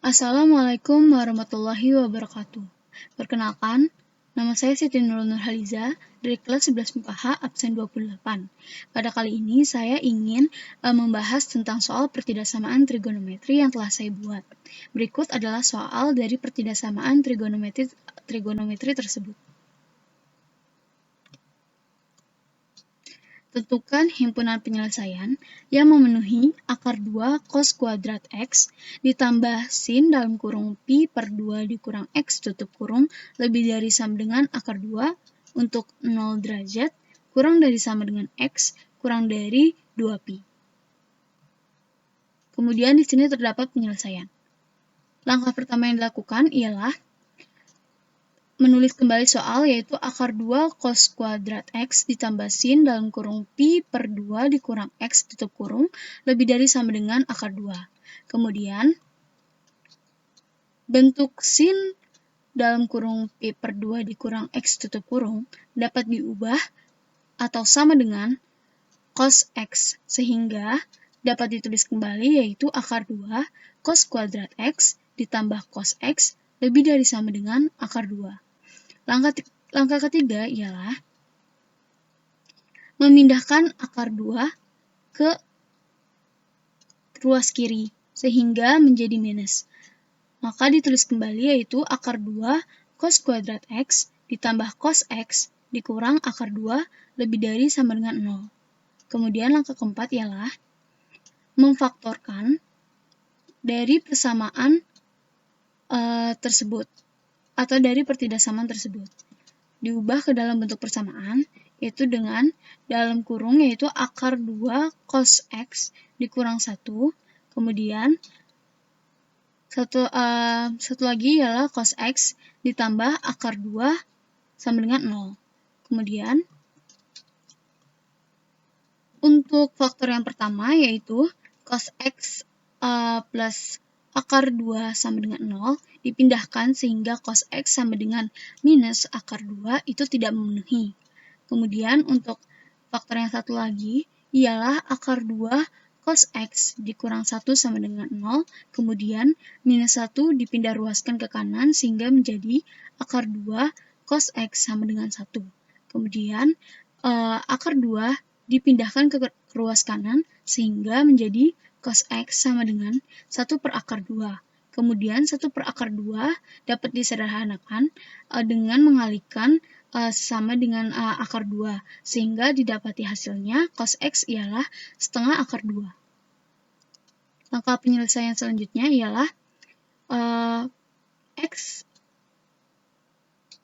Assalamualaikum warahmatullahi wabarakatuh. Perkenalkan, nama saya Siti Nurul Nurhaliza dari kelas 11 MIPA H absen 28. Pada kali ini saya ingin membahas tentang soal pertidaksamaan trigonometri yang telah saya buat. Berikut adalah soal dari pertidaksamaan trigonometri tersebut. Tentukan himpunan penyelesaian yang memenuhi akar 2 cos kuadrat X ditambah sin dalam kurung pi per 2 dikurang X tutup kurung lebih dari sama dengan akar 2 untuk 0 derajat kurang dari sama dengan X kurang dari 2 pi. Kemudian di sini terdapat penyelesaian. Langkah pertama yang dilakukan ialah menulis kembali soal, yaitu akar 2 cos kuadrat X ditambah sin dalam kurung pi per 2 dikurang X tutup kurung lebih dari sama dengan akar 2. Kemudian, bentuk sin dalam kurung pi per 2 dikurang X tutup kurung dapat diubah atau sama dengan cos X, sehingga dapat ditulis kembali, yaitu akar 2 cos kuadrat X ditambah cos X lebih dari sama dengan akar 2. Langkah ketiga ialah memindahkan akar 2 ke ruas kiri sehingga menjadi minus. Maka ditulis kembali, yaitu akar 2 cos kuadrat X ditambah cos X dikurang akar 2 lebih dari sama dengan 0. Kemudian langkah keempat ialah memfaktorkan dari persamaan tersebut atau dari pertidaksamaan tersebut. Diubah ke dalam bentuk persamaan, yaitu dengan dalam kurung, yaitu akar 2 cos X dikurang 1, kemudian satu lagi ialah cos X ditambah akar 2 sama dengan 0. Kemudian, untuk faktor yang pertama, yaitu cos X plus akar 2 sama dengan 0, dipindahkan sehingga cos X sama dengan minus akar 2 itu tidak memenuhi. Kemudian untuk faktor yang satu lagi ialah akar 2 cos X dikurang 1 sama dengan 0, kemudian minus 1 dipindah ruaskan ke kanan sehingga menjadi akar 2 cos X sama dengan 1. Kemudian akar 2 dipindahkan ke ruas kanan sehingga menjadi cos X sama dengan 1 per akar 2. Kemudian 1 per akar 2 dapat disederhanakan dengan mengalihkan sama dengan akar 2, sehingga didapati hasilnya cos X ialah setengah akar 2. Langkah penyelesaian selanjutnya ialah X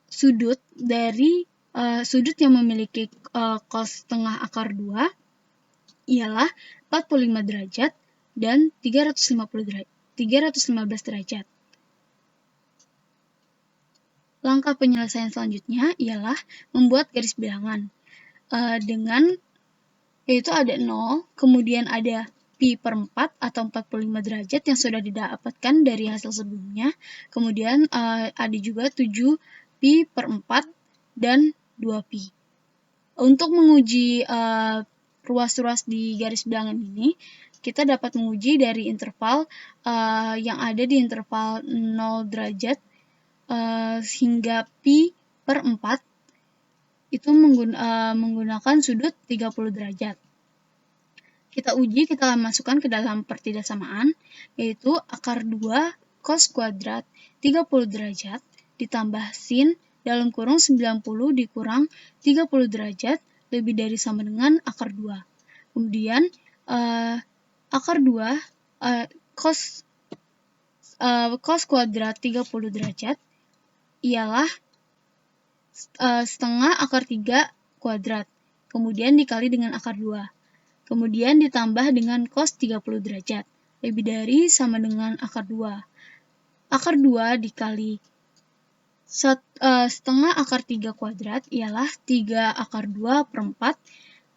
sudut dari sudut yang memiliki cos setengah akar 2 ialah 45 derajat dan 315 derajat. Langkah penyelesaian selanjutnya ialah membuat garis bilangan yaitu ada 0, kemudian ada pi per 4 atau 45 derajat yang sudah didapatkan dari hasil sebelumnya, kemudian ada juga 7 pi per 4 dan 2 pi. Untuk menguji ruas-ruas di garis bilangan ini, kita dapat menguji dari interval yang ada di interval 0 derajat hingga pi per 4 itu menggunakan sudut 30 derajat. Kita uji, kita masukkan ke dalam pertidaksamaan, yaitu akar 2 cos kuadrat 30 derajat ditambah sin dalam kurung 90 dikurang 30 derajat lebih dari sama dengan akar 2. Kemudian akar 2 cos kuadrat 30 derajat ialah setengah akar 3 kuadrat, kemudian dikali dengan akar 2, kemudian ditambah dengan cos 30 derajat, lebih dari sama dengan akar 2. Akar 2 dikali setengah akar 3 kuadrat ialah 3 akar 2 per 4,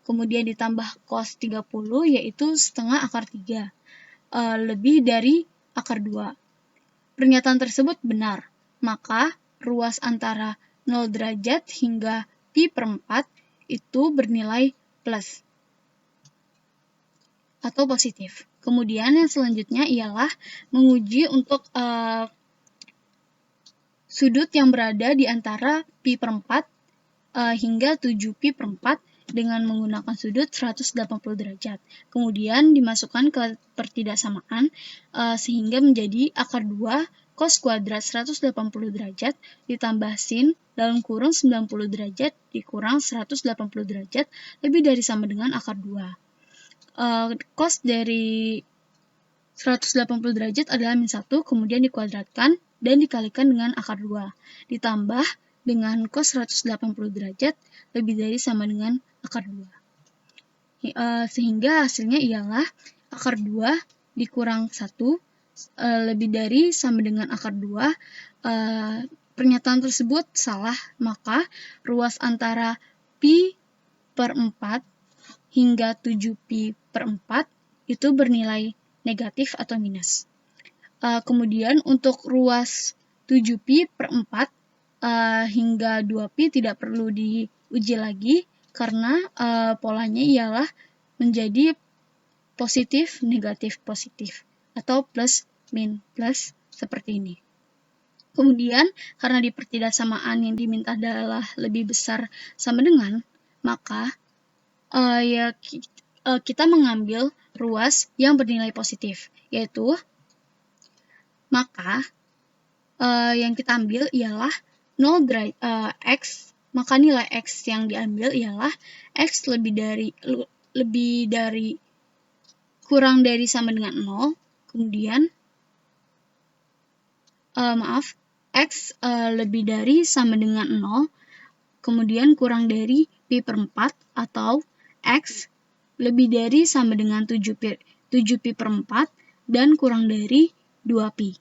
kemudian ditambah cos 30 yaitu setengah akar 3, lebih dari akar 2. Pernyataan tersebut benar, maka ruas antara 0 derajat hingga pi per 4 itu bernilai plus atau positif. Kemudian yang selanjutnya ialah menguji untuk sudut yang berada di antara pi per 4 hingga 7pi per 4 dengan menggunakan sudut 180 derajat. Kemudian dimasukkan ke pertidaksamaan sehingga menjadi akar 2 cos kuadrat 180 derajat ditambah sin dalam kurung 90 derajat dikurang 180 derajat lebih dari sama dengan akar 2. Cos dari 180 derajat adalah min 1, kemudian dikuadratkan dan dikalikan dengan akar 2, ditambah dengan cos 180 derajat lebih dari sama dengan akar 2. Sehingga hasilnya ialah akar 2 dikurang 1 lebih dari sama dengan akar 2. Pernyataan tersebut salah, maka ruas antara pi per 4 hingga 7pi per 4 itu bernilai negatif atau minus. Kemudian untuk ruas 7pi per 4 hingga 2pi tidak perlu diuji lagi karena polanya ialah menjadi positif, negatif, positif atau plus, min, plus seperti ini. Kemudian karena di pertidaksamaan yang diminta adalah lebih besar sama dengan, maka kita mengambil ruas yang bernilai positif, yaitu maka yang kita ambil ialah 0 x, maka nilai x yang diambil ialah x kurang dari sama dengan 0, kemudian x lebih dari sama dengan 0, kemudian kurang dari pi per 4 atau x lebih dari sama dengan 7pi per 4 dan kurang dari 2pi.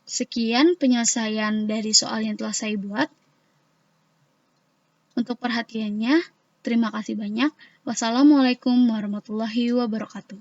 Sekian penyelesaian dari soal yang telah saya buat. Untuk perhatiannya, terima kasih banyak. Wassalamualaikum warahmatullahi wabarakatuh.